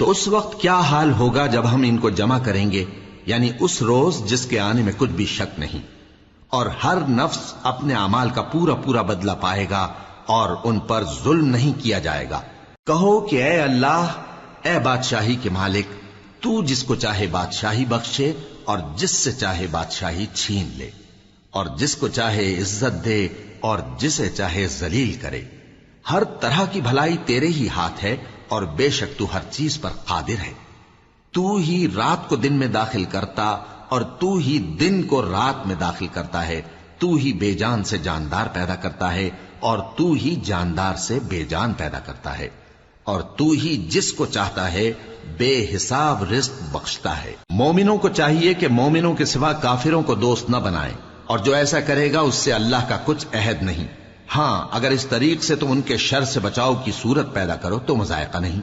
تو اس وقت کیا حال ہوگا جب ہم ان کو جمع کریں گے، یعنی اس روز جس کے آنے میں کچھ بھی شک نہیں، اور ہر نفس اپنے اعمال کا پورا پورا بدلہ پائے گا اور ان پر ظلم نہیں کیا جائے گا۔ کہو کہ اے اللہ، اے بادشاہی کے مالک، تو جس کو چاہے بادشاہی بخشے اور جس سے چاہے بادشاہی چھین لے، اور جس کو چاہے عزت دے اور جسے چاہے ذلیل کرے۔ ہر طرح کی بھلائی تیرے ہی ہاتھ ہے، اور بے شک تو ہر چیز پر قادر ہے۔ تو ہی رات کو دن میں داخل کرتا اور تو ہی دن کو رات میں داخل کرتا ہے۔ تو ہی بے جان سے جاندار پیدا کرتا ہے اور تو ہی جاندار سے بے جان پیدا کرتا ہے، اور تو ہی جس کو چاہتا ہے بے حساب رزق بخشتا ہے۔ مومنوں کو چاہیے کہ مومنوں کے سوا کافروں کو دوست نہ بنائیں، اور جو ایسا کرے گا اس سے اللہ کا کچھ عہد نہیں۔ ہاں، اگر اس طریق سے تم ان کے شر سے بچاؤ کی صورت پیدا کرو تو مذائقہ نہیں۔